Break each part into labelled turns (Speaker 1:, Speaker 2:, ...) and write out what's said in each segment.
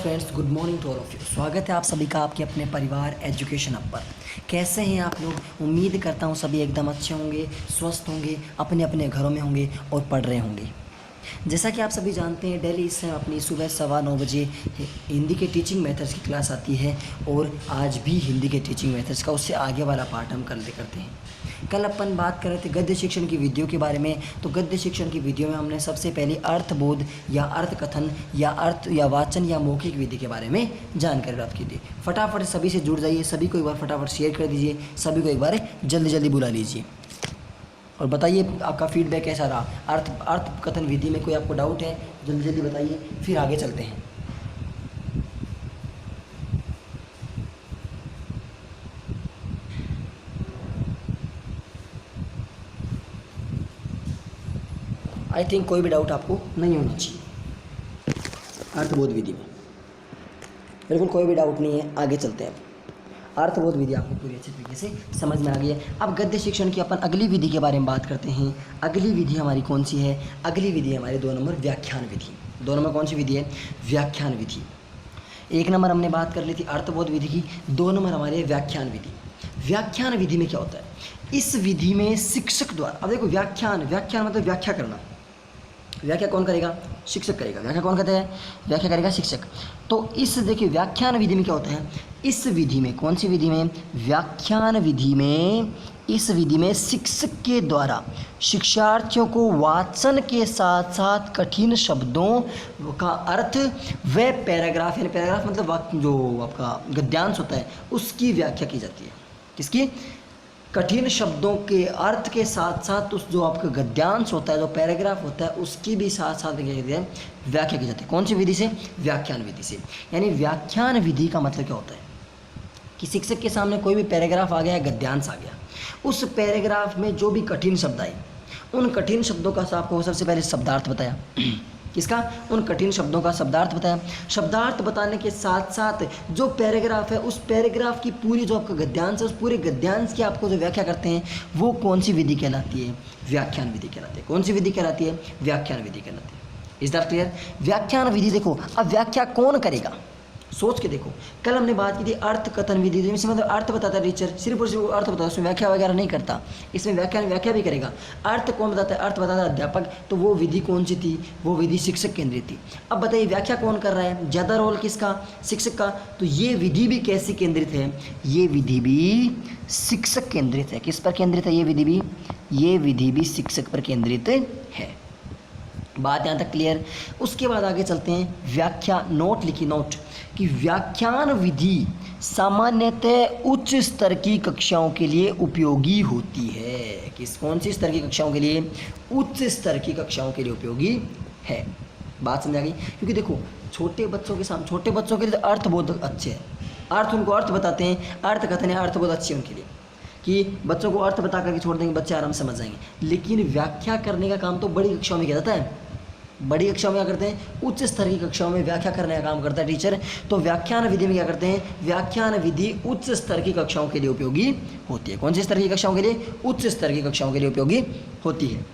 Speaker 1: Friends, good morning to all of you. स्वागत है आप सभी का आपके अपने परिवार एजुकेशन हब पर। कैसे हैं आप लोग? उम्मीद करता हूँ सभी एकदम अच्छे होंगे, स्वस्थ होंगे, अपने अपने घरों में होंगे और पढ़ रहे होंगे। जैसा कि आप सभी जानते हैं, डेली इस समय अपनी सुबह 9:15 बजे हिंदी के टीचिंग मेथड्स की क्लास आती है और आज भी हिंदी के टीचिंग मेथड्स का उससे आगे वाला पार्ट हम करते हैं। कल अपन बात कर रहे थे गद्य शिक्षण की विधियों के बारे में। तो गद्य शिक्षण की विधियों में हमने सबसे पहले अर्थबोध या अर्थकथन या अर्थ या वाचन या मौखिक विधि के बारे में जानकारी प्राप्त की थी। फटाफट सभी से जुड़ जाइए, सभी को एक बार फटाफट शेयर कर दीजिए, सभी को एक बार जल्दी जल्दी बुला लीजिए और बताइए आपका फीडबैक कैसा रहा। अर्थ कथन विधि में कोई आपको डाउट है जल्दी जल्दी बताइए, फिर आगे चलते हैं। आई थिंक कोई भी डाउट आपको नहीं होना चाहिए अर्थबोध विधि में, बिल्कुल कोई भी डाउट नहीं है। आगे चलते हैं। अर्थबोध विधि आपको पूरी अच्छी तरीके से समझ में आ गई है। अब गद्य शिक्षण की अपन अगली विधि के बारे में बात करते हैं। अगली विधि हमारी कौन सी है? अगली विधि हमारी 2 नंबर व्याख्यान विधि। 2 नंबर कौन सी विधि है? व्याख्यान विधि। 1 नंबर हमने बात कर ली थी अर्थबोध विधि की, 2 नंबर हमारे व्याख्यान विधि। व्याख्यान विधि में क्या होता है? इस विधि में शिक्षक द्वारा, अब देखो व्याख्यान मतलब व्याख्या करना। व्याख्या कौन करेगा? शिक्षक करेगा। व्याख्या कौन करता है? व्याख्या करेगा शिक्षक। तो इस देखिए व्याख्यान विधि में क्या होता है? इस विधि में, कौन सी विधि में? व्याख्यान विधि में। इस विधि में शिक्षक के द्वारा शिक्षार्थियों को वाचन के साथ साथ कठिन शब्दों का अर्थ व पैराग्राफ, यानी पैराग्राफ मतलब जो आपका गद्यांश होता है उसकी व्याख्या की जाती है। किसकी? कठिन शब्दों के अर्थ के साथ साथ उस जो आपका गद्यांश होता है, जो पैराग्राफ होता है, उसकी भी साथ साथ व्याख्या की जाती है। कौन सी विधि से? व्याख्यान विधि से। यानी व्याख्यान विधि का मतलब क्या होता है कि शिक्षक के सामने कोई भी पैराग्राफ आ गया, गद्यांश आ गया, उस पैराग्राफ में जो भी कठिन शब्द आए, उन कठिन शब्दों का आपको सबसे पहले शब्दार्थ बताया। किसका? उन कठिन शब्दों का शब्दार्थ बताया। शब्दार्थ बताने के साथ साथ जो पैराग्राफ है, उस पैराग्राफ की पूरी जो आपका गद्यांश है, उस पूरे गद्यांश की आपको जो व्याख्या करते हैं, वो कौन सी विधि कहलाती है? व्याख्यान विधि कहलाती है। कौन सी विधि कहलाती है? व्याख्यान विधि कहलाती है। Is that clear? व्याख्यान विधि देखो, अब व्याख्या कौन करेगा? सोच के देखो। कल हमने बात की थी अर्थ कथन विधि, जिसमें मतलब अर्थ बताता है टीचर, सिर्फ और सिर्फ अर्थ बताता है, उसमें व्याख्या वगैरह नहीं करता। इसमें व्याख्या भी करेगा। अर्थ कौन बताता है? अर्थ बताता है अध्यापक। तो वो विधि कौन सी थी? वो विधि शिक्षक केंद्रित थी। अब बताइए व्याख्या कौन कर रहा है? ज़्यादा रोल किसका? शिक्षक का। तो ये विधि भी कैसी केंद्रित है? ये विधि भी शिक्षक केंद्रित है। किस पर केंद्रित है ये विधि भी? ये विधि भी शिक्षक पर केंद्रित है। बात यहाँ तक क्लियर? उसके बाद आगे चलते हैं। व्याख्या नोट लिखी, नोट कि व्याख्यान विधि सामान्यतः उच्च स्तर की कक्षाओं के लिए उपयोगी होती है। किस कौन सी स्तर की कक्षाओं के लिए? उच्च स्तर की कक्षाओं के लिए उपयोगी है। बात समझ आ गई? क्योंकि देखो छोटे बच्चों के लिए तो अर्थ बहुत अच्छे है। अर्थ उनको अर्थ बताते हैं, अर्थ कथन है, अर्थ बहुत अच्छे उनके लिए कि बच्चों को अर्थ बता करके छोड़ देंगे, बच्चे आराम से समझ जाएंगे। लेकिन व्याख्या करने का काम तो बड़ी कक्षाओं में किया जाता है। बड़ी कक्षाओं में क्या करते हैं? उच्च स्तर की कक्षाओं में व्याख्या करने का काम करता है टीचर। तो व्याख्यान विधि में क्या करते हैं? व्याख्यान विधि उच्च स्तर की कक्षाओं के लिए उपयोगी होती है। कौन सी स्तर की कक्षाओं के लिए? उच्च स्तर की कक्षाओं के लिए उपयोगी होती है।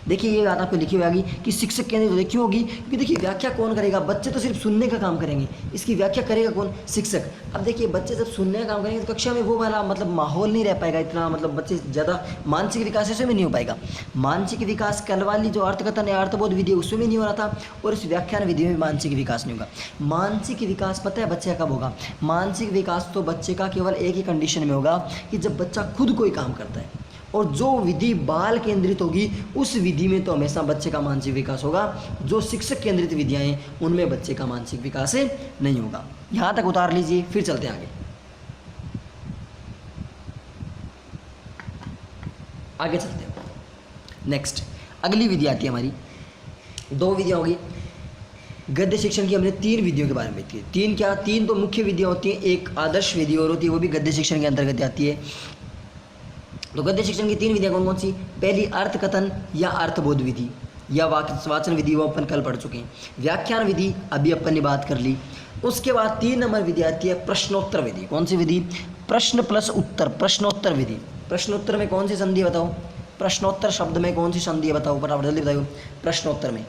Speaker 1: देखिए ये बात आपको लिखी हुई होगी कि शिक्षक केंद्रित तो देखी होगी, क्योंकि देखिए व्याख्या कौन करेगा? बच्चे तो सिर्फ सुनने का काम करेंगे, इसकी व्याख्या करेगा कौन? शिक्षक। अब देखिए बच्चे जब सुनने का काम करेंगे तो कक्षा में वो वाला मतलब माहौल नहीं रह पाएगा इतना, मतलब बच्चे ज़्यादा मानसिक विकास इसमें भी नहीं हो पाएगा। मानसिक विकास कल वाली जो अर्थकथन है, अर्थबोध विधि, उसमें भी नहीं हो रहा था, और इस व्याख्यान विधि में मानसिक विकास नहीं होगा। मानसिक विकास पता है बच्चे का कब होगा? मानसिक विकास तो बच्चे का केवल एक ही कंडीशन में होगा कि जब बच्चा खुद कोई काम करता है। और जो विधि बाल केंद्रित होगी उस विधि में तो हमेशा बच्चे का मानसिक विकास होगा। जो शिक्षक केंद्रित विधियाँ हैं उनमें बच्चे का मानसिक विकास नहीं होगा। यहाँ तक उतार लीजिए, फिर चलते हैं आगे चलते हैं। नेक्स्ट अगली विधि आती है हमारी, 2 विधियाँ होगी। गद्य शिक्षण की हमने 3 विधियों के बारे में बात की। 3 क्या? 3 तो मुख्य विधियाँ होती हैं, एक आदर्श विधि और होती है, वो भी गद्य शिक्षण के अंतर्गत आती है। तो गद्य शिक्षण की 3 विधियाँ कौन कौन सी? पहली अर्थ कथन या अर्थबोध विधि या वाचन विधि, वो अपन कल पढ़ चुके हैं। व्याख्यान विधि अभी अपन ने बात कर ली। उसके बाद 3 नंबर विधि आती है प्रश्नोत्तर विधि। कौन सी विधि? प्रश्न प्लस उत्तर, प्रश्नोत्तर विधि। प्रश्नोत्तर में कौन सी संधि है बताओ? प्रश्नोत्तर शब्द में कौन सी संधि है बताओ, फटाफट जल्दी बताओ। प्रश्नोत्तर में,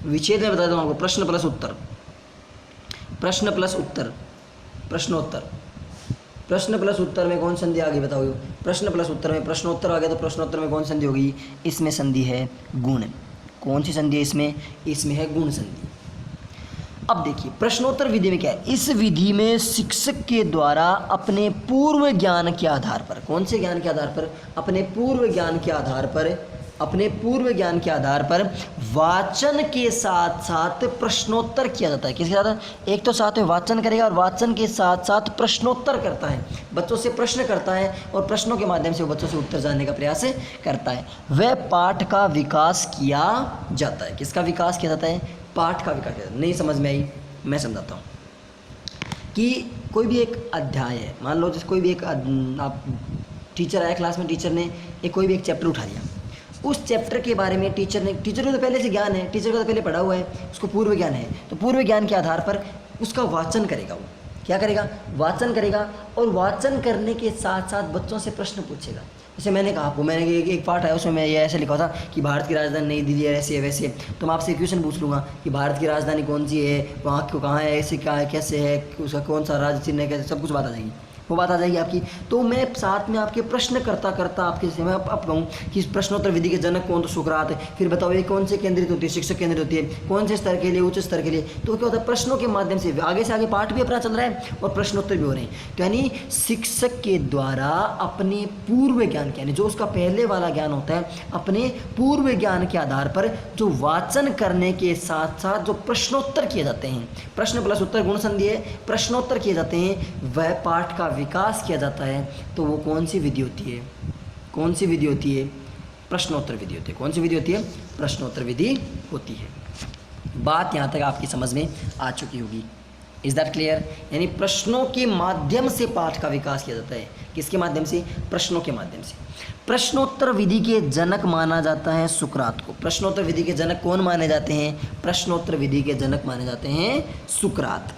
Speaker 1: विच्छेद में बता दूँ आपको, प्रश्न प्लस उत्तर। प्रश्न प्लस उत्तर, प्रश्नोत्तर, प्रश्न प्लस उत्तर में कौन संधि आ गई बताओ? प्रश्न प्लस उत्तर में प्रश्नोत्तर आ गया, तो प्रश्नोत्तर में कौन संधि होगी? इसमें संधि है गुण। कौन सी संधि है इसमें? इसमें है गुण संधि। अब देखिए प्रश्नोत्तर विधि में क्या है, इस विधि में शिक्षक के द्वारा अपने पूर्व ज्ञान के आधार पर, कौन से ज्ञान के आधार पर? अपने पूर्व ज्ञान के आधार पर, अपने पूर्व ज्ञान के आधार पर वाचन के साथ साथ प्रश्नोत्तर किया जाता है। किसके साथ? एक तो साथ में वाचन करेगा और वाचन के साथ साथ प्रश्नोत्तर करता है, बच्चों से प्रश्न करता है और प्रश्नों के माध्यम से वो बच्चों से उत्तर जानने का प्रयास करता है। वह पाठ का विकास किया जाता है। किसका विकास किया जाता है? पाठ का विकास किया जाता है। नहीं समझ में आई? मैं समझाता हूँ कि कोई भी एक अध्याय है, मान लो जैसे कोई भी एक आप टीचर आया क्लास में, टीचर ने एक कोई भी एक चैप्टर उठा लिया, उस चैप्टर के बारे में टीचर को तो पहले से ज्ञान है, टीचर को तो पहले पढ़ा हुआ है, उसको पूर्व ज्ञान है, तो पूर्व ज्ञान के आधार पर उसका वाचन करेगा। वो क्या करेगा? वाचन करेगा और वाचन करने के साथ साथ बच्चों से प्रश्न पूछेगा। जैसे मैंने कहा आपको, मैंने एक पार्ट है उसमें मैं ये ऐसे लिखा था कि भारत की राजधानी नई दिल्ली है, ऐसे है वैसे है, तो मैं आपसे क्वेश्चन पूछ लूँगा कि भारत की राजधानी कौन सी है, वहाँ क्यों, कहाँ है, ऐसे क्या है, कैसे है, उसका कौन सा राज्य चिन्ह है, कैसे, सब कुछ बात आ जाएगी, वो बात आ जाएगी आपकी। तो मैं साथ में आपके प्रश्न करता करता आपके से मैं अब कहूँ कि प्रश्नोत्तर विधि के जनक कौन? तो सुकरात है। फिर बताओ ये कौन से केंद्रित होती है? शिक्षक केंद्रित होती है। कौन से स्तर के लिए? उच्च स्तर के लिए। तो क्या होता है? प्रश्नों के माध्यम से आगे पाठ भी अपना चल रहा है और प्रश्नोत्तर भी हो रहे हैं। तो यानी शिक्षक के द्वारा अपने पूर्व ज्ञान के, यानी जो उसका पहले वाला ज्ञान होता है, अपने पूर्व ज्ञान के आधार पर जो वाचन करने के साथ साथ जो प्रश्नोत्तर किए जाते हैं, प्रश्न प्लस उत्तर गुण संधि है, प्रश्नोत्तर किए जाते हैं, वह पाठ का विकास किया जाता है। तो वो कौन सी विधि होती है? कौन सी विधि होती है? प्रश्नोत्तर विधि होती है। कौन सी विधि होती है? प्रश्नोत्तर विधि होती है। बात यहाँ तक आपकी समझ में आ चुकी होगी। Is that clear? यानी प्रश्नों के माध्यम से पाठ का विकास किया जाता है। किसके माध्यम से? प्रश्नों के माध्यम से। प्रश्नोत्तर विधि के जनक माना जाता है सुकरात को। प्रश्नोत्तर विधि के जनक कौन माने जाते हैं? प्रश्नोत्तर विधि के जनक माने जाते हैं सुकरात।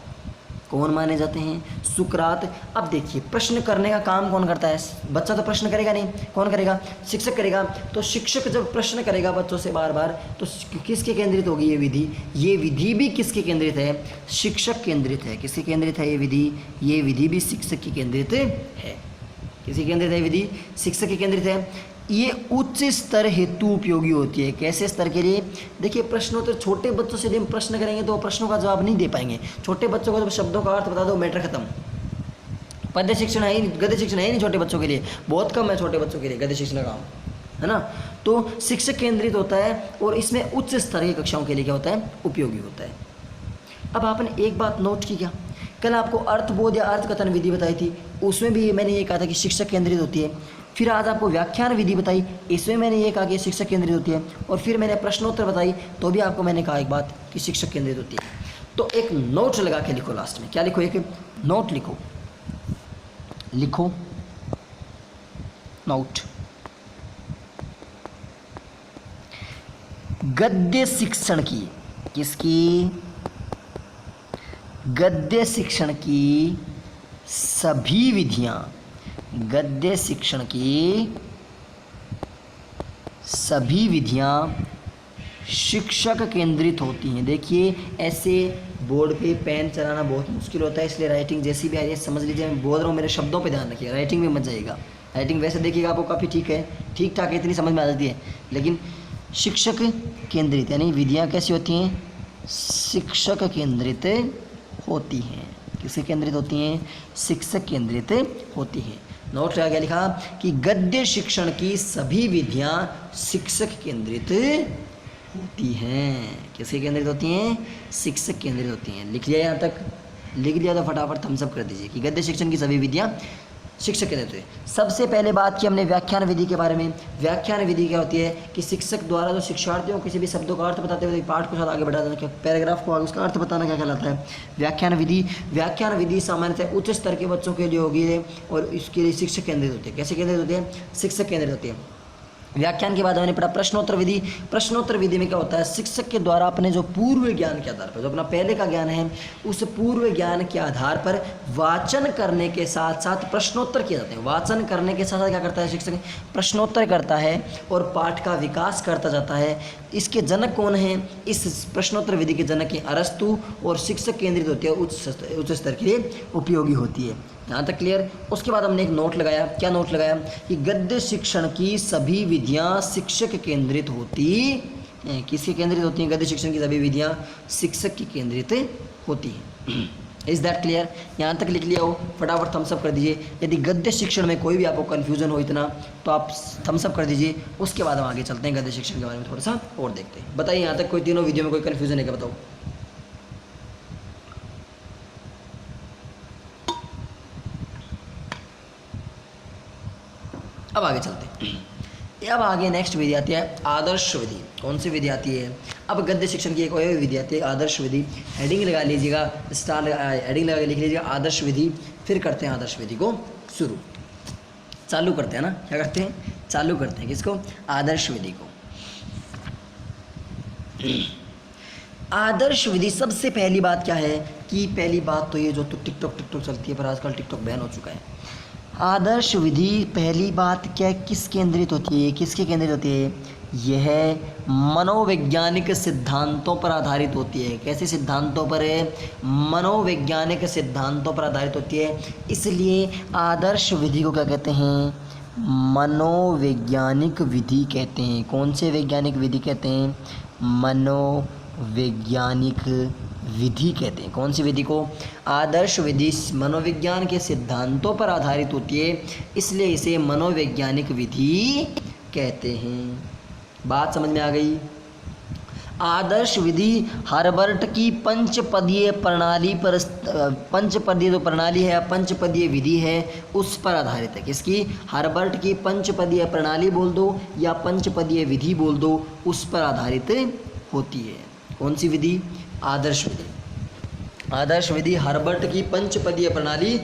Speaker 1: कौन माने जाते हैं? सुकरात। अब देखिए प्रश्न करने का काम कौन करता है? बच्चा तो प्रश्न करेगा नहीं, कौन करेगा? शिक्षक करेगा। तो शिक्षक जब प्रश्न करेगा बच्चों से बार बार, तो किसके केंद्रित होगी ये विधि? ये विधि भी किसके केंद्रित है? शिक्षक केंद्रित है। किसके केंद्रित है ये विधि? ये विधि भी शिक्षक की केंद्रित है। किसकी केंद्रित है? विधि शिक्षक की केंद्रित है। ये उच्च स्तर हेतु उपयोगी होती है। कैसे स्तर के लिए? देखिए प्रश्नोत्तर छोटे बच्चों से हम प्रश्न करेंगे तो वो प्रश्नों का जवाब नहीं दे पाएंगे। छोटे बच्चों को जब शब्दों का अर्थ बता दो, मैटर खत्म। पद्य शिक्षण है ही नहीं, गद्य शिक्षण है ही नहीं छोटे बच्चों के लिए, बहुत कम है छोटे बच्चों के लिए गद्य शिक्षण का काम, है ना। तो शिक्षक केंद्रित होता है और इसमें उच्च स्तर की कक्षाओं के लिए क्या होता है? उपयोगी होता है। अब आपने एक बात नोट की क्या? कल आपको अर्थबोध या अर्थकथन विधि बताई थी, उसमें भी मैंने ये कहा था कि शिक्षक केंद्रित होती है। फिर आज आपको व्याख्यान विधि बताई, इसमें मैंने ये कहा कि शिक्षक केंद्रित होती है। और फिर मैंने प्रश्नोत्तर बताई, तो भी आपको मैंने कहा एक बात कि शिक्षक केंद्रित होती है। तो एक नोट लगा के लिखो, लास्ट में क्या लिखो? एक नोट लिखो, लिखो नोट। गद्य शिक्षण की, किसकी? गद्य शिक्षण की सभी विधियां, गद्य शिक्षण की सभी विधियां शिक्षक केंद्रित होती हैं। देखिए ऐसे बोर्ड पे पेन चलाना बहुत मुश्किल होता है, इसलिए राइटिंग जैसी भी आ रही है समझ लीजिए। मैं बोल रहा हूँ, मेरे शब्दों पे ध्यान रखिएगा, राइटिंग में मत जाइएगा। राइटिंग वैसे देखिएगा आपको काफ़ी ठीक है, ठीक ठाक है, इतनी समझ में आ जाती है, लेकिन शिक्षक केंद्रित यानी विधियाँ कैसी होती हैं? शिक्षक केंद्रित होती हैं। किससे केंद्रित होती हैं? शिक्षक केंद्रित होती हैं। नोट लगा क्या लिखा कि गद्य शिक्षण की सभी विधियां शिक्षक केंद्रित होती हैं। किसके केंद्रित होती हैं? शिक्षक केंद्रित होती हैं। लिख लिया यहाँ तक? लिख दिया तो फटाफट थम्स अप कर दीजिए कि गद्य शिक्षण की सभी विधियां शिक्षक केंद्रित होती है। सबसे पहले बात की हमने व्याख्यान विधि के बारे में। व्याख्यान विधि क्या होती है कि शिक्षक द्वारा जो शिक्षार्थियों को किसी भी शब्दों का अर्थ बताते हुए पाठ को साथ आगे बढ़ा देना, पैराग्राफ को आगे उसका अर्थ बताना क्या कहलाता है? व्याख्यान विधि। व्याख्यान विधि सामान्यतः उच्च स्तर के बच्चों के लिए होगी है और इसके लिए शिक्षक केंद्रित होती है। कैसे केंद्रित होती है? शिक्षक केंद्रित होती है। व्याख्यान के बाद हमने पढ़ा प्रश्नोत्तर विधि। प्रश्नोत्तर विधि में क्या होता है, शिक्षक के द्वारा अपने जो पूर्व ज्ञान के आधार पर, जो अपना पहले का ज्ञान है, उस पूर्व ज्ञान के आधार पर वाचन करने के साथ साथ प्रश्नोत्तर किए जाते हैं। वाचन करने के साथ साथ क्या करता है शिक्षक, प्रश्नोत्तर करता है और पाठ का विकास करता जाता है। इसके जनक कौन हैं, इस प्रश्नोत्तर विधि के जनक हैं अरस्तु, और शिक्षक केंद्रित होती है, उच्च स्तर के लिए उपयोगी होती है। यहाँ तक क्लियर। उसके बाद हमने एक नोट लगाया, क्या नोट लगाया कि गद्य शिक्षण की सभी विधियाँ शिक्षक केंद्रित होती हैं। किसके केंद्रित होती हैं, गद्य शिक्षण की सभी विधियाँ शिक्षक की केंद्रित होती हैं। Is that clear? यहाँ तक लिख लिया हो, फटाफट थम्सअप कर दीजिए। यदि गद्य शिक्षण में कोई भी आपको कन्फ्यूजन हो इतना, तो आप थम्सअप कर दीजिए। उसके बाद हम आगे चलते हैं, गद्य शिक्षण के बारे में थोड़ा सा और देखते हैं। बताइए यहाँ तक कोई तीनों वीडियो में कोई कन्फ्यूजन है क्या, बताओ। अब आगे चलते हैं। अब आगे नेक्स्ट विधि आती है आदर्श विधि। कौन सी विधि आती है? अब गद्य शिक्षण की एक और विधि आती है आदर्श विधि। हेडिंग लगा लीजिएगा, स्टार हेडिंग लगा के लिख लीजिएगा आदर्श विधि। फिर करते हैं आदर्श विधि को शुरू, चालू करते हैं ना, क्या करते हैं, चालू करते हैं किसको, आदर्श विधि को। आदर्श विधि सबसे पहली बात क्या है कि पहली बात तो ये जो तो टिकटॉक चलती है, पर आजकल टिकटॉक बैन हो चुका है। आदर्श विधि पहली बात क्या, किस केंद्रित होती है, किसके केंद्रित होती है, यह मनोवैज्ञानिक सिद्धांतों पर आधारित होती है। कैसे सिद्धांतों पर है, मनोवैज्ञानिक सिद्धांतों पर आधारित होती है। इसलिए आदर्श विधि को क्या कहते हैं, मनोवैज्ञानिक विधि कहते हैं। कौन से वैज्ञानिक विधि कहते हैं, मनोवैज्ञानिक विधि कहते हैं। कौन सी विधि को, आदर्श विधि मनोविज्ञान के सिद्धांतों पर आधारित होती है, इसलिए इसे मनोवैज्ञानिक विधि कहते हैं। बात समझ में आ गई। आदर्श विधि हर्बर्ट की पंचपदीय प्रणाली पर, पंचपदीय जो प्रणाली है, पंचपदीय विधि है, उस पर आधारित है। किसकी, हर्बर्ट की पंचपदीय प्रणाली बोल दो या पंचपदीय विधि बोल दो, उस पर आधारित होती है। कौन सी विधि, आदर्श विधि। आदर्श विधि हर्बर्ट की पंचपदीय प्रणाली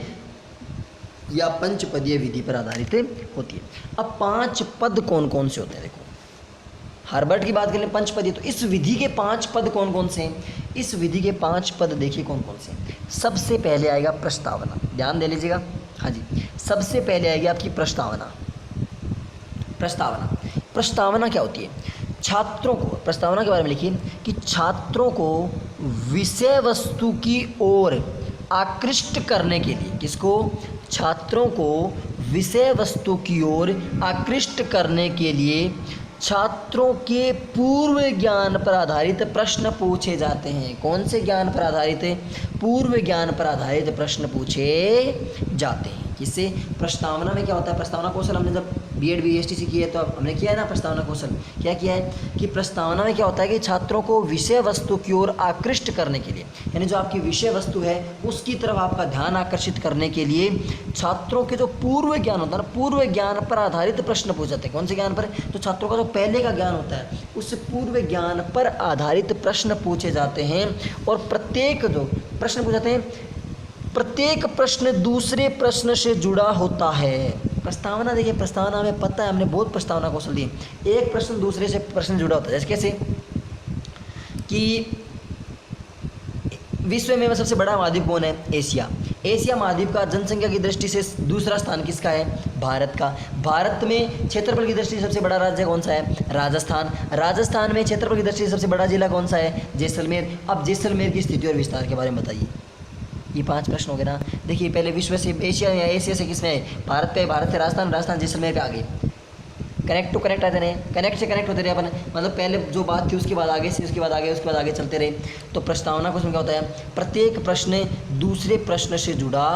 Speaker 1: या पंचपदीय विधि पर आधारित होती है। अब 5 पद कौन कौन से होते हैं, देखो हर्बर्ट की बात करें पंचपदीय, तो इस विधि के 5 पद कौन कौन से हैं, इस विधि के 5 पद देखिए कौन कौन से हैं। सबसे पहले आएगा प्रस्तावना, ध्यान दे लीजिएगा, हाँ जी, सबसे पहले आएगी आपकी प्रस्तावना। प्रस्तावना, प्रस्तावना क्या होती है, छात्रों को, प्रस्तावना के बारे में लिखिए कि छात्रों को विषय वस्तु की ओर आकृष्ट करने के लिए, किसको, छात्रों को विषय वस्तु की ओर आकृष्ट करने के लिए छात्रों के पूर्व ज्ञान पर आधारित प्रश्न पूछे जाते हैं। कौन से ज्ञान पर आधारित है, पूर्व ज्ञान पर आधारित प्रश्न पूछे जाते हैं। किससे, प्रस्तावना में क्या होता है, प्रस्तावना कौशल हमने जब बीएड बीएसटी किया है तो हमने किया है ना प्रस्तावना कौशल। क्या किया है कि प्रस्तावना में क्या होता है कि छात्रों को विषय वस्तु की ओर आकृष्ट करने के लिए, यानी जो आपकी विषय वस्तु है उसकी तरफ आपका ध्यान आकर्षित करने के लिए छात्रों के जो पूर्व ज्ञान होता है ना, पूर्व ज्ञान पर आधारित प्रश्न पूछे जाते हैं। कौन से ज्ञान पर, तो छात्रों का जो पहले का ज्ञान होता है उस पूर्व ज्ञान पर आधारित प्रश्न पूछे जाते हैं। और प्रत्येक जो प्रश्न पूछे जाते हैं, प्रत्येक प्रश्न दूसरे प्रश्न से जुड़ा होता है। प्रस्तावना देखिए, प्रस्तावना में पता है हमने बहुत प्रस्तावना कौशल दिए, एक प्रश्न दूसरे से प्रश्न जुड़ा होता है। जैसे कैसे कि विश्व में सबसे बड़ा महाद्वीप कौन है, एशिया। एशिया महाद्वीप का जनसंख्या की दृष्टि से दूसरा स्थान किसका है, भारत का। भारत में क्षेत्रफल की दृष्टि से सबसे बड़ा राज्य कौन सा है, राजस्थान। राजस्थान में क्षेत्रफल की दृष्टि से सबसे बड़ा जिला कौन सा है, जैसलमेर। अब जैसलमेर की स्थिति और विस्तार के बारे में बताइए। ये 5 प्रश्न हो गए ना। देखिए पहले विश्व से एशिया या एशिया से किसमें है, भारत पे, भारत से राजस्थान, राजस्थान जैसलमेर पे आगे। कनेक्ट टू कनेक्ट आते रहे, कनेक्ट से कनेक्ट होते रहे अपन, मतलब पहले जो बात थी उसके बाद आगे से, उसके बाद आगे, उसके बाद आगे चलते रहे। तो प्रस्तावना क्वेश्चन क्या होता है, प्रत्येक प्रश्न दूसरे प्रश्न से जुड़ा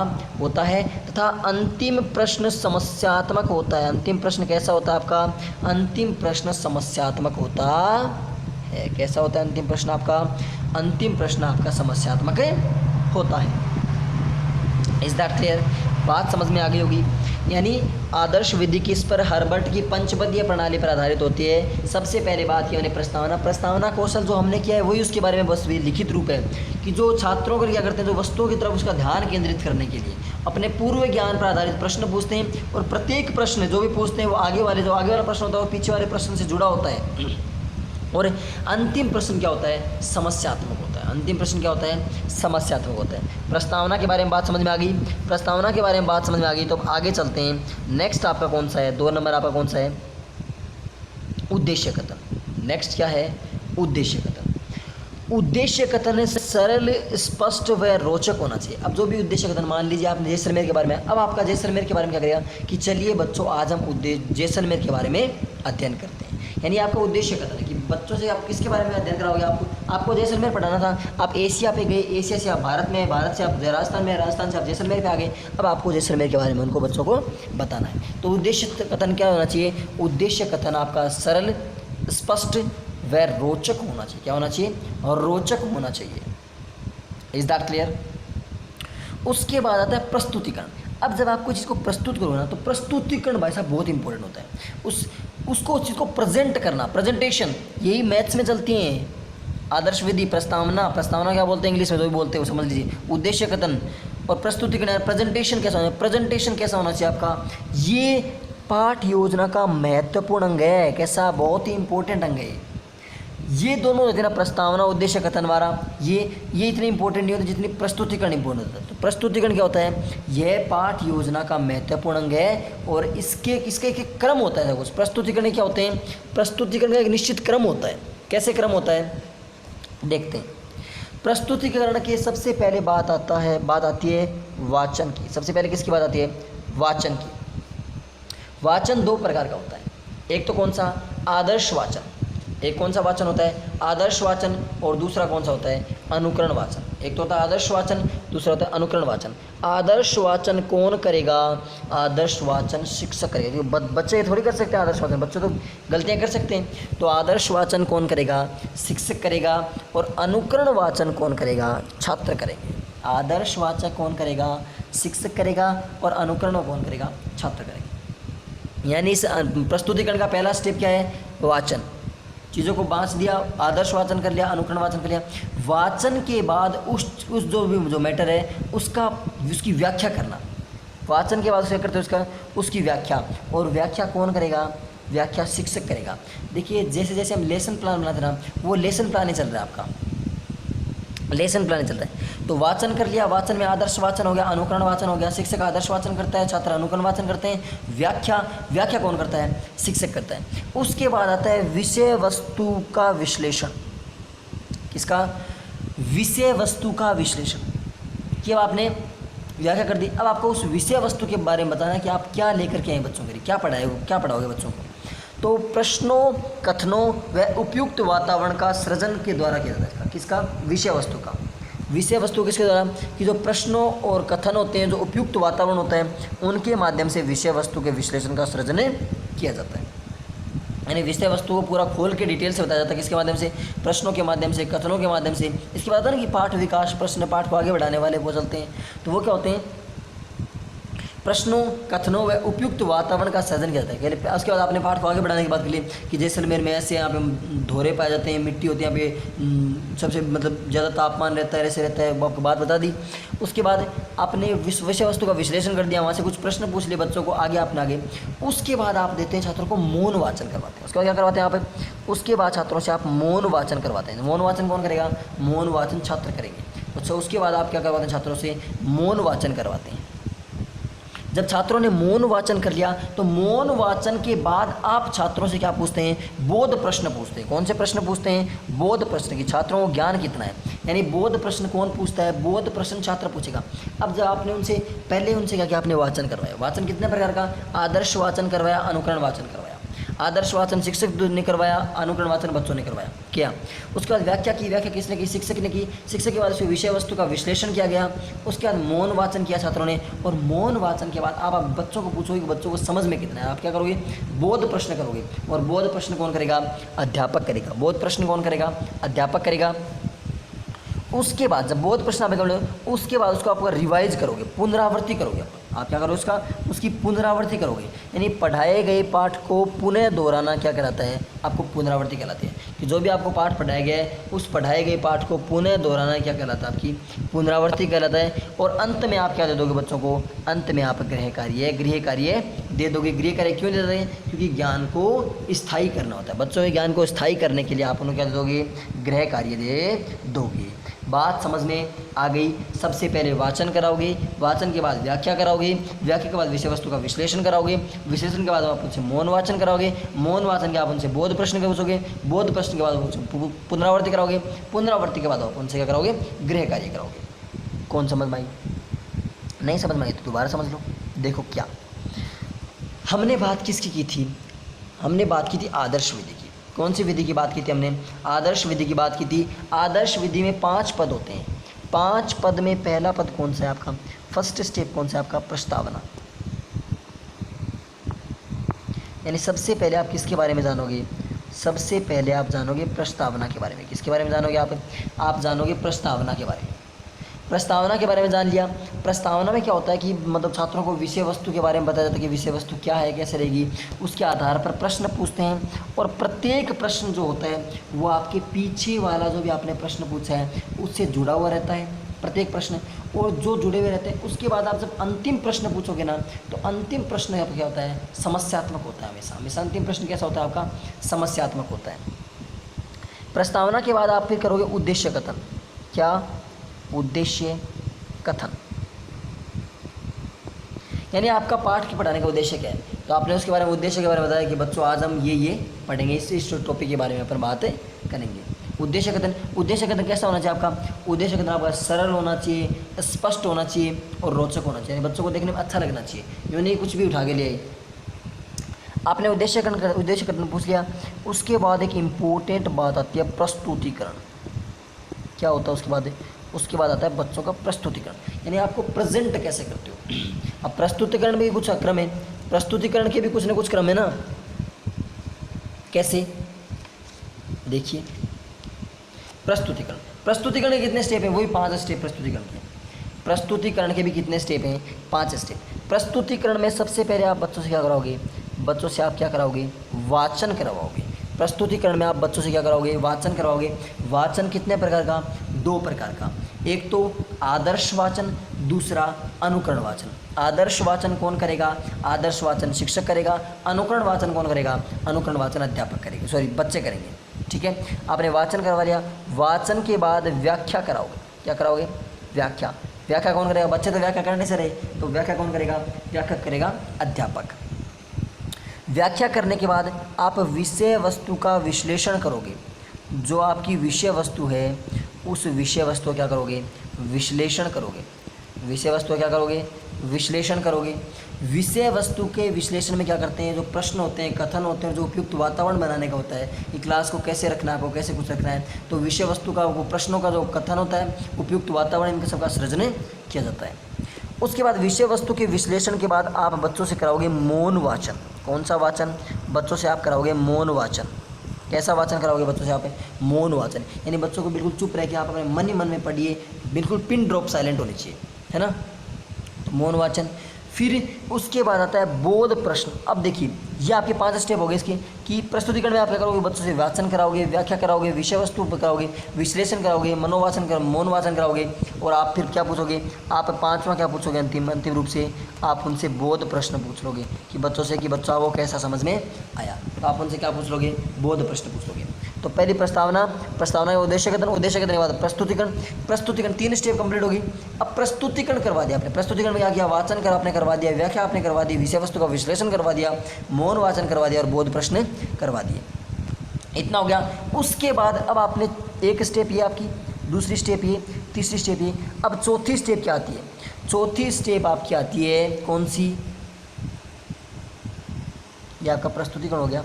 Speaker 1: होता है तथा अंतिम प्रश्न समस्यात्मक होता है। अंतिम प्रश्न कैसा होता है आपका, अंतिम प्रश्न समस्यात्मक होता है। कैसा होता है अंतिम प्रश्न आपका, अंतिम प्रश्न आपका समस्यात्मक होता है। इज दैट क्लियर, बात समझ में आ गई होगी। यानी आदर्श विधि किस पर, हर्बर्ट की पंचपदीय प्रणाली पर आधारित होती है। सबसे पहले बात की मैंने प्रस्तावना कौशल जो हमने किया है वही उसके बारे में बस लिखित रूप है कि जो छात्रों को क्या करते हैं, जो वस्तुओं की तरफ उसका ध्यान केंद्रित करने के लिए अपने पूर्व ज्ञान पर आधारित प्रश्न पूछते हैं, और प्रत्येक प्रश्न जो भी पूछते हैं वो आगे वाला प्रश्न होता है वो पीछे वाले प्रश्न से जुड़ा होता है, और अंतिम प्रश्न क्या होता है, समस्यात्मक होता है। अंतिम प्रश्न क्या होता है, समस्यात्मक होता है। प्रस्तावना के बारे में बात समझ में आ गई, प्रस्तावना के बारे में बात समझ में आ गई, तो अब आगे चलते हैं। नेक्स्ट आपका कौन सा है, 2 नंबर आपका कौन सा है, उद्देश्य कथन। नेक्स्ट क्या है, उद्देश्य कथन। उद्देश्य कथन सरल, स्पष्ट व रोचक होना चाहिए। अब जो भी उद्देश्य कथन, मान लीजिए आपने जैसलमेर के बारे में, अब आपका जैसलमेर के बारे में क्या करेगा कि चलिए बच्चों आज हम जैसलमेर के बारे में अध्ययन करते हैं। यानी आपका उद्देश्य कथन है कि बच्चों से आप किसके बारे में अध्ययन कराओगे, आपको जैसलमेर पढ़ाना था, आप एशिया पे गए, एशिया से आप भारत में, भारत से आप राजस्थान में, राजस्थान से आप जैसलमेर पे आ गए, अब आपको जैसलमेर के बारे में उनको बच्चों को बताना है। तो उद्देश्य कथन क्या होना चाहिए, उद्देश्य कथन आपका सरल, स्पष्ट व रोचक होना चाहिए। क्या होना चाहिए, और रोचक होना चाहिए। Is that clear. उसके बाद आता है प्रस्तुतिकरण। अब जब आपको चीज़ को प्रस्तुत करो ना, तो प्रस्तुतिकरण भाई साहब बहुत इंपॉर्टेंट होता है। उसको चीज़ को प्रेजेंट करना, प्रेजेंटेशन, यही मैथ्स में चलती हैं। आदर्श विधि, प्रस्तावना क्या बोलते हैं इंग्लिश में, जो भी बोलते हैं वो समझ लीजिए। उद्देश्य कथन और प्रस्तुतिकरण, प्रेजेंटेशन कैसा होना, प्रेजेंटेशन कैसा होना चाहिए आपका, ये पाठ योजना का महत्वपूर्ण अंग है। कैसा, बहुत ही इंपॉर्टेंट अंग है। ये दोनों होते हैं ना, प्रस्तावना, उद्देश्य कथन वाला, ये इतने इंपॉर्टेंट नहीं होते जितनी प्रस्तुतिकरण इंपॉर्टेंट होता है। तो प्रस्तुतिकरण क्या होता है, यह पाठ योजना का महत्वपूर्ण अंग है, और इसके एक क्रम होता है। कुछ प्रस्तुतिकरण क्या होते हैं, प्रस्तुतिकरण का एक निश्चित क्रम होता है। कैसे क्रम होता है, देखते हैं। प्रस्तुतिकरण के सबसे पहले बात आती है वाचन की। सबसे पहले किसकी बात आती है, वाचन की। वाचन 2 प्रकार का होता है। एक तो कौन सा, आदर्श वाचन। एक कौन सा वाचन होता है, आदर्श वाचन, और दूसरा कौन सा होता है, अनुकरण वाचन। एक तो होता है आदर्श वाचन, दूसरा होता है अनुकरण वाचन। आदर्श वाचन कौन करेगा, आदर्श वाचन शिक्षक करेगा। बच्चे थोड़ी कर सकते हैं आदर्श वाचन, बच्चे तो गलतियां कर सकते हैं। तो आदर्श वाचन कौन करेगा, शिक्षक करेगा, और अनुकरण वाचन कौन करेगा, छात्र करेंगे। आदर्श वाचन कौन करेगा, शिक्षक करेगा, और अनुकरण कौन करेगा, छात्र करेंगे। यानी इस प्रस्तुतिकरण का पहला स्टेप क्या है, वाचन। चीज़ों को बाँच दिया, आदर्श वाचन कर लिया, अनुकरण वाचन कर लिया। वाचन के बाद उस जो मैटर है उसकी व्याख्या करना। वाचन के बाद उसे करते हैं उसकी व्याख्या, और व्याख्या कौन करेगा, व्याख्या शिक्षक करेगा। देखिए जैसे जैसे हम लेसन प्लान बनाते ना, वो लेसन प्लान ही चल रहा है आपका, लेसन प्लान चल रहा है। तो वाचन कर लिया, वाचन में आदर्श वाचन हो गया, अनुकरण वाचन हो गया। शिक्षक आदर्श वाचन करता है, छात्र अनुकरण वाचन करते हैं। व्याख्या कौन करता है, शिक्षक करता है। उसके बाद आता है विषय वस्तु का विश्लेषण। किसका, विषय वस्तु का विश्लेषण। कि अब आपने व्याख्या कर दी, अब आपको उस विषय वस्तु के बारे में बताना है कि आप क्या लेकर के आए बच्चों के लिए, क्या पढ़ाओगे बच्चों को। तो प्रश्नों, कथनों व उपयुक्त वातावरण का सृजन के द्वारा किया जाता है। किसका, विषय वस्तु का। विषय वस्तु किसके द्वारा, कि जो प्रश्नों और कथन होते हैं, जो उपयुक्त वातावरण होता है, उनके माध्यम से विषय वस्तु के विश्लेषण का सृजन किया जाता है। यानी विषय वस्तु को पूरा खोल के डिटेल से बताया जाता है। किसके माध्यम से, प्रश्नों के माध्यम से, कथनों के माध्यम से। इसके बाद ना कि पाठ विकास, प्रश्न पाठ को आगे बढ़ाने वाले वो चलते हैं। तो वो क्या होते हैं, प्रश्नों, कथनों व उपयुक्त वातावरण का सृजन किया जाता है। उसके बाद आपने पाठ को आगे बढ़ाने की बात कर ली कि जैसलमेर में ऐसे यहाँ पे धोरे पाए जाते हैं, मिट्टी होती है यहाँ पे, सबसे मतलब ज़्यादा तापमान रहता है, ऐसे रहता है, वो आपको बात बता दी। उसके बाद आपने विषय वस्तु का विश्लेषण कर दिया, वहाँ से कुछ प्रश्न पूछ लिए बच्चों को, आगे उसके बाद आप देते हैं छात्रों को मौन वाचन करवाते हैं। उसके बाद क्या करवाते हैं आप, उसके बाद छात्रों से आप मौन वाचन करवाते हैं। मौन वाचन कौन करेगा, मौन वाचन छात्र करेंगे। अच्छा, उसके बाद आप क्या करवाते हैं, छात्रों से मौन वाचन करवाते हैं। जब छात्रों ने मौन वाचन कर लिया, तो मौन वाचन के बाद आप छात्रों से क्या पूछते हैं, बोध प्रश्न पूछते हैं। कौन से प्रश्न पूछते हैं, बोध प्रश्न की। छात्रों को ज्ञान कितना है, यानी बोध प्रश्न कौन पूछता है, बोध प्रश्न छात्र पूछेगा। अब जब आपने उनसे क्या किया, आपने वाचन करवाया। वाचन कितने प्रकार का, आदर्श वाचन करवाया, अनुकरण वाचन करवाया। आदर्श वाचन शिक्षक ने करवाया, अनुकरण वाचन बच्चों ने करवाया किया। उसके बाद व्याख्या किसने की, शिक्षक ने की। शिक्षक के बाद उसमें विषय वस्तु का विश्लेषण किया गया। उसके बाद मौन वाचन किया छात्रों ने, और मौन वाचन के बाद आप बच्चों को पूछोगे कि बच्चों को समझ में कितना है। आप क्या करोगे, बोध प्रश्न करोगे, और बोध प्रश्न कौन करेगा, अध्यापक करेगा। बोध प्रश्न कौन करेगा, अध्यापक करेगा। उसके बाद जब बोध प्रश्न आप कर लो, उसके बाद उसको आप रिवाइज करोगे, पुनरावृत्ति करोगे। आप क्या करोगे उसकी पुनरावृत्ति करोगे। यानी पढ़ाए गए पाठ को पुनः दोहराना क्या कहलाता है, आपको पुनरावृत्ति कहलाती है। कि जो भी आपको पाठ पढ़ाया गया है उस पढ़ाए गए पाठ को पुनः दोहराना क्या कहलाता है, आपकी पुनरावृत्ति कहलाता है। और अंत में आप क्या दे दोगे बच्चों को, अंत में आप गृह कार्य दे दोगे। गृह कार्य क्यों दे देते हैं, क्योंकि ज्ञान को स्थायी करना होता है। बच्चों के ज्ञान को स्थायी करने के लिए आप उन्हें क्या दे दोगे, गृह कार्य दे दोगे। बात समझ में आ गई। सबसे पहले वाचन कराओगे, वाचन के बाद व्याख्या कराओगे, व्याख्या के बाद विषय वस्तु का विश्लेषण कराओगे, विश्लेषण के बाद आप उनसे मौन वाचन कराओगे, मौन वाचन के आप उनसे बोध प्रश्न पूछोगे, बोध प्रश्न के बाद उनसे पुनरावृत्ति कराओगे, पुनरावृत्ति के बाद आप उनसे क्या कराओगे, गृह कार्य कराओगे। कौन समझ में आई? नहीं समझ में आई तो दोबारा समझ लो। देखो क्या हमने बात किसकी की थी, हमने बात की थी आदर्श विधि की। कौन सी विधि की बात की थी हमने, आदर्श विधि की बात की थी। आदर्श विधि में 5 पद होते हैं। 5 पद में पहला पद कौन सा है आपका, फर्स्ट स्टेप कौन सा है आपका, प्रस्तावना। यानी सबसे पहले आप किसके बारे में जानोगे, सबसे पहले आप जानोगे प्रस्तावना के बारे में। किसके बारे में जानोगे आप जानोगे प्रस्तावना के बारे में। प्रस्तावना के बारे में जान लिया। प्रस्तावना में क्या होता है कि मतलब छात्रों को विषय वस्तु के बारे में बताया जाता है कि विषय वस्तु क्या है, कैसे रहेगी, उसके आधार पर प्रश्न पूछते हैं। और प्रत्येक प्रश्न जो होता है वो आपके पीछे वाला जो भी आपने प्रश्न पूछा है उससे जुड़ा हुआ रहता है प्रत्येक प्रश्न। और जो जुड़े हुए रहते हैं उसके बाद आप जब अंतिम प्रश्न पूछोगे ना तो अंतिम प्रश्न आपका क्या होता है, समस्यात्मक होता है। हमेशा अंतिम प्रश्न कैसा होता है आपका, समस्यात्मक होता है। प्रस्तावना के बाद आप फिर करोगे उद्देश्य कथन। क्या, उद्देश्य कथन। यानी आपका पाठ के पढ़ाने का उद्देश्य क्या है, तो आपने उसके बारे में उद्देश्य के बारे में बताया कि बच्चों आज हम ये पढ़ेंगे, इस टॉपिक के बारे में अपन बातें करेंगे। उद्देश्य कथन, उद्देश्य कथन कैसा होना चाहिए आपका, उद्देश्य कथन आपका सरल होना चाहिए, स्पष्ट होना चाहिए और रोचक होना चाहिए। बच्चों को देखने में अच्छा लगना चाहिए, यूँ नहीं कुछ भी उठा के ले आई। आपने उद्देश्य कथन पूछ लिया। उसके बाद एक इम्पोर्टेंट बात आती है प्रस्तुतिकरण। क्या होता है उसके बाद आता है बच्चों का प्रस्तुतिकरण। यानी आपको प्रेजेंट कैसे करते हो। अब प्रस्तुतिकरण में भी कुछ क्रम है, प्रस्तुतिकरण के भी कुछ ना कुछ क्रम है ना। कैसे, देखिए प्रस्तुतिकरण के कितने स्टेप हैं, वही 5 स्टेप प्रस्तुतिकरण के। प्रस्तुतिकरण के भी कितने स्टेप हैं, 5 स्टेप। प्रस्तुतिकरण में सबसे पहले आप बच्चों से क्या कराओगे, बच्चों से आप क्या कराओगे, वाचन करवाओगे। प्रस्तुतिकरण में आप बच्चों से क्या कराओगे, वाचन करवाओगे। वाचन कितने प्रकार का, 2 प्रकार का। एक तो आदर्श वाचन, दूसरा अनुकरण वाचन। आदर्श वाचन कौन करेगा, आदर्श वाचन शिक्षक करेगा। अनुकरण वाचन कौन करेगा, अनुकरण वाचन अध्यापक करेंगे, बच्चे करेंगे। ठीक है, आपने वाचन करवा लिया। वाचन के बाद व्याख्या कराओगे। क्या कराओगे, व्याख्या कौन करेगा, बच्चे तो व्याख्या करने से रहे, तो व्याख्या कौन करेगा, व्याख्या करेगा अध्यापक। व्याख्या करने के बाद आप विषय वस्तु का विश्लेषण करोगे। जो आपकी विषय वस्तु है उस विषय वस्तु का क्या करोगे, विश्लेषण करोगे। विषय वस्तु का क्या करोगे, विश्लेषण करोगे। विषय वस्तु के विश्लेषण में क्या करते हैं, जो प्रश्न होते हैं, कथन होते हैं, जो उपयुक्त वातावरण बनाने का होता है कि क्लास को कैसे रखना है, आपको कैसे कुछ रखना है, तो विषय वस्तु का वो प्रश्नों का जो कथन होता है, उपयुक्त वातावरण, इनका सबका सृजन किया जाता है। उसके बाद विषय वस्तु के विश्लेषण के बाद आप बच्चों से कराओगे मौन वाचन। कौन सा वाचन, बच्चों से आप कराओगे मौन वाचन। कैसा वाचन कराओगे बच्चों से आप, मौन वाचन। यानी बच्चों को बिल्कुल चुप रह के आप अपने मन ही मन में पढ़िए, बिल्कुल पिन ड्रॉप साइलेंट होनी चाहिए, है ना, तो मौन वाचन। फिर उसके बाद आता है बोध प्रश्न। अब देखिए ये आपके 5 स्टेप हो गए इसके, कि प्रस्तुतिकरण में आप क्या करोगे, बच्चों से वाचन कराओगे, व्याख्या कराओगे, विषय वस्तु कराओगे, विश्लेषण कराओगे, मौन वाचन कराओगे, और आप फिर क्या पूछोगे, आप 5वां क्या पूछोगे, अंतिम रूप से आप उनसे बोध प्रश्न पूछ लोगे कि बच्चों से कि बच्चा वो कैसा समझ में आया, तो आप उनसे क्या पूछ लोगे, बोध प्रश्न पूछ लोगे। तो पहली प्रस्तावना का उद्देश्य कथन के बाद प्रस्तुतिकरण 3 स्टेप कंप्लीट होगी। अब प्रस्तुतिकरण करवा दिया आपने, प्रस्तुतिकरण में क्या किया, वाचन आपने करवा दिया, व्याख्या आपने करवा दी, विषय वस्तु का विश्लेषण करवा दिया, मौन वाचन करवा दिया और बोध प्रश्न करवा दिए। इतना हो गया। उसके बाद अब आपने एक स्टेप ये आपकी, दूसरी स्टेप ये, तीसरी स्टेप ये। अब चौथी स्टेप क्या आती है, चौथी स्टेप आपकी आती है कौन सी, ये आपका प्रस्तुतिकरण हो गया।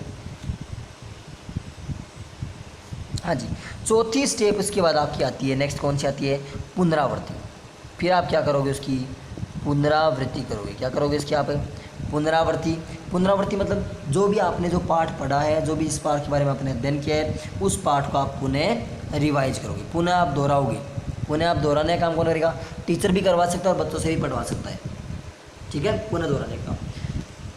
Speaker 1: हाँ जी, चौथी स्टेप उसके बाद आपकी आती है, नेक्स्ट कौन सी आती है, पुनरावृत्ति। फिर आप क्या करोगे, उसकी पुनरावृत्ति करोगे। क्या करोगे इसकी आप, पुनरावृत्ति मतलब जो भी आपने जो पाठ पढ़ा है, जो भी इस पाठ के बारे में आपने अध्ययन किया है, उस पाठ को आप पुनः रिवाइज करोगे, पुनः आप दोहराओगे। पुनः आप दोहराने का काम कौन करेगा, टीचर भी करवा सकता है और बच्चों से भी पढ़वा सकता है। ठीक है, पुनः दोहराने का,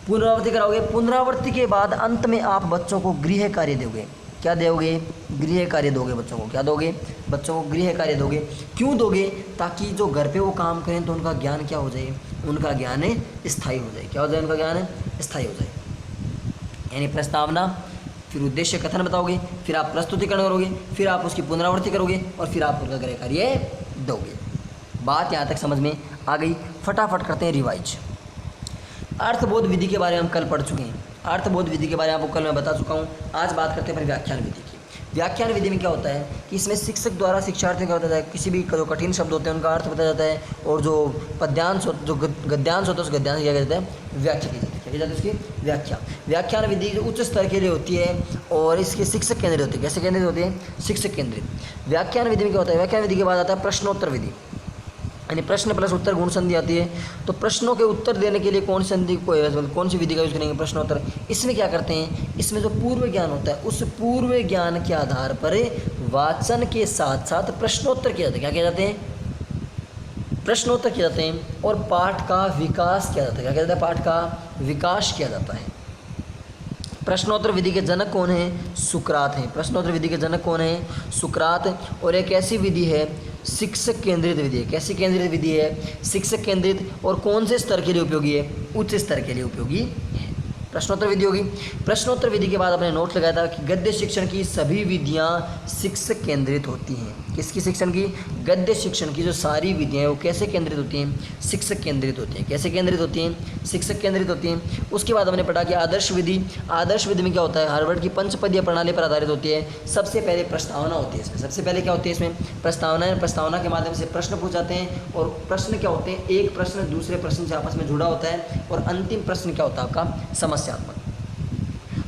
Speaker 1: पुनरावृत्ति कराओगे। पुनरावृत्ति के बाद अंत में आप बच्चों को गृह कार्य दोगे। क्या दोगे? गृह कार्य दोगे बच्चों को। क्या दोगे? बच्चों को गृह कार्य दोगे। क्यों दोगे? ताकि जो घर पे वो काम करें तो उनका ज्ञान क्या हो जाए? उनका ज्ञान स्थायी हो जाए। क्या हो जाए? उनका ज्ञान स्थायी हो जाए। यानी प्रस्तावना, फिर उद्देश्य कथन बताओगे, फिर आप प्रस्तुतिकरण करोगे, फिर आप उसकी पुनरावृत्ति करोगे और फिर आप उनका गृह कार्य दोगे। बात यहाँ तक समझ में आ गई? फटाफट करते हैं रिवाइज। अर्थबोध विधि के बारे में हम कल पढ़ चुके हैं। अर्थबोध विधि के बारे में आपको कल मैं बता चुका हूँ। आज बात करते हैं फिर व्याख्यान विधि की। व्याख्यान विधि में क्या होता है कि इसमें शिक्षक द्वारा शिक्षार्थियों को बताया जाता है, किसी भी जो कठिन शब्द होते हैं उनका अर्थ बताया जाता है, और जो पद्यांश जो गद्यांश होता है उस गद्यांश क्या कहते हैं? व्याख्या की जाती है। क्या की जाती है? उसकी व्याख्या। व्याख्यान विधि जो उच्च स्तर के लिए होती है और इसके शिक्षक केंद्रित होती है। कैसे केंद्रित होती है? शिक्षक केंद्रित। व्याख्यान विधि में क्या होता है? व्याख्यान विधि के बाद आता है प्रश्नोत्तर विधि, यानी प्रश्न प्लस उत्तर गुण संधि आती है। तो प्रश्नों के उत्तर देने के लिए कौन संधि कौन सी विधि का यूज़ करेंगे? प्रश्नोत्तर। इसमें क्या करते हैं? इसमें जो पूर्व ज्ञान होता है उस पूर्व ज्ञान के आधार पर वाचन के साथ साथ प्रश्नोत्तर किए जाते हैं। क्या किए जाते हैं? प्रश्नोत्तर किए जाते हैं और पाठ का विकास किया जाता है। क्या किया जाता है? पाठ का विकास किया जाता है। प्रश्नोत्तर विधि के जनक कौन हैं? सुकरात हैं। प्रश्नोत्तर विधि के जनक कौन हैं? सुकरात। और एक ऐसी विधि है शिक्षक केंद्रित विधि है। कैसी केंद्रित विधि है? शिक्षक केंद्रित। और कौन से स्तर के लिए उपयोगी है? उच्च स्तर के लिए उपयोगी है। प्रश्नोत्तर विधि होगी। प्रश्नोत्तर विधि के बाद आपने नोट लगाया था कि गद्य शिक्षण की सभी विधियां शिक्षक केंद्रित होती हैं। किसकी शिक्षण की? गद्य शिक्षण की जो सारी विधियां वो कैसे केंद्रित होती हैं? शिक्षक केंद्रित होती हैं। कैसे केंद्रित होती हैं? शिक्षक केंद्रित होती हैं। उसके बाद हमने पढ़ा कि आदर्श विधि। आदर्श विधि में क्या होता है? हार्वर्ड की पंचपदीय प्रणाली पर आधारित होती है। सबसे पहले प्रस्तावना होती है इसमें। सबसे पहले क्या होती है इसमें? प्रस्तावना है। प्रस्तावना के माध्यम से प्रश्न पूछ जाते हैं और प्रश्न क्या होते हैं? एक प्रश्न दूसरे प्रश्न से आपस में जुड़ा होता है और अंतिम प्रश्न क्या होता है? आपका समस्यात्मक।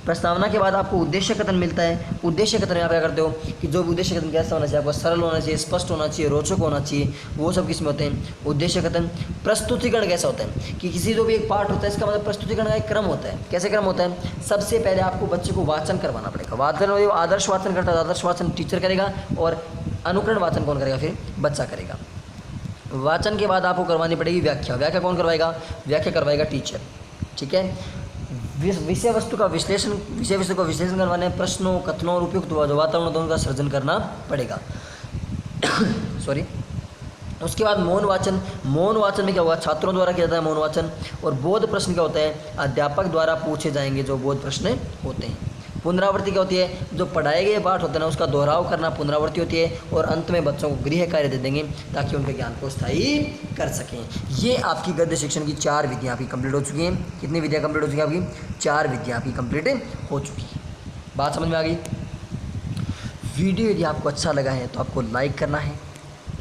Speaker 1: प्रस्तावना के बाद आपको उद्देश्य कथन मिलता है। उद्देश्य कथन में आप क्या करते हो कि जो उद्देश्य कथन कैसा होना चाहिए? आपका सरल होना चाहिए, स्पष्ट होना चाहिए, रोचक होना चाहिए। वो सब किसमें होते हैं? उद्देश्य कथन। प्रस्तुतिकरण कैसा होता है कि किसी जो भी एक पाठ होता है इसका मतलब प्रस्तुतिकरण का एक क्रम होता है। कैसे क्रम होता है? सबसे पहले आपको बच्चे को वाचन करवाना पड़ेगा। वाचन आदर्श वाचन करता है, आदर्श वाचन टीचर करेगा और अनुकरण वाचन कौन करेगा? फिर बच्चा करेगा। वाचन के बाद आपको करवानी पड़ेगी व्याख्या। व्याख्या कौन करवाएगा? व्याख्या करवाएगा टीचर। ठीक है। विषय वस्तु का विश्लेषण करवाने प्रश्नों, कथनों और उपयुक्त वातावरण दोनों का सृजन करना पड़ेगा। सॉरी। उसके बाद मौन वाचन। मौन वाचन में क्या होगा? छात्रों द्वारा किया जाता है मौन वाचन। और बोध प्रश्न क्या होता है? अध्यापक द्वारा पूछे जाएंगे जो बोध प्रश्न होते हैं। पुनरावृत्ति क्या होती है? जो पढ़ाए गए पाठ होते हैं ना उसका दोहराव करना पुनरावृत्ति होती है। और अंत में बच्चों को गृह कार्य दे देंगे ताकि उनके ज्ञान को स्थायी कर सकें। ये आपकी गद्य शिक्षण की 4 विधियाँ आपकी कंप्लीट हो चुकी हैं। कितनी विधियाँ कंप्लीट हो चुकी हैं? आपकी 4 विधियाँ आपकी कंप्लीट हो चुकी है। बात समझ में आ गई? वीडियो यदि आपको अच्छा लगा है तो आपको लाइक करना है,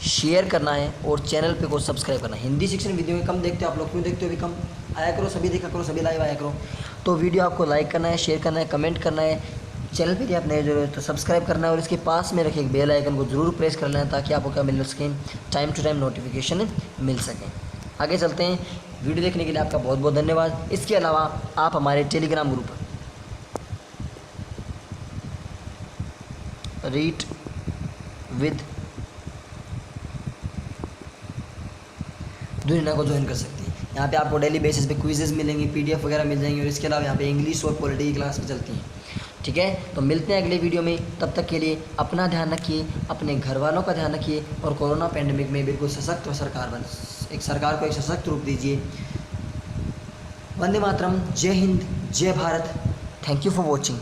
Speaker 1: शेयर करना है और चैनल पे को सब्सक्राइब करना है। हिंदी शिक्षण वीडियो में कम देखते हो आप लोग, क्यों देखते हो? भी कम आया करो, सभी देखा करो, सभी लाइव आया करो। तो वीडियो आपको लाइक करना है, शेयर करना है, कमेंट करना है। चैनल पे यदि आप नए जो है तो सब्सक्राइब करना है और इसके पास में रखे एक बेल आइकन को जरूर प्रेस करना है ताकि आपको क्या मिल सके? टाइम टू टाइम नोटिफिकेशन मिल सके। आगे चलते हैं। वीडियो देखने के लिए आपका बहुत बहुत धन्यवाद। इसके अलावा आप हमारे टेलीग्राम ग्रुप रीड विद दुनिया को ज्वाइन कर सकते हैं। यहाँ पे आपको डेली बेसिस पे क्विजेस मिलेंगे, पीडीएफ वगैरह मिल जाएंगे और इसके अलावा यहाँ पे इंग्लिश और पॉलिटी की क्लास भी चलती हैं। ठीक है, तो मिलते हैं अगले वीडियो में। तब तक के लिए अपना ध्यान रखिए, अपने घर वालों का ध्यान रखिए और कोरोना पैंडेमिक में बिल्कुल सशक्त और सरकार को एक सशक्त रूप दीजिए। वंदे मातरम। जय हिंद, जय Bharat. Thank you for watching.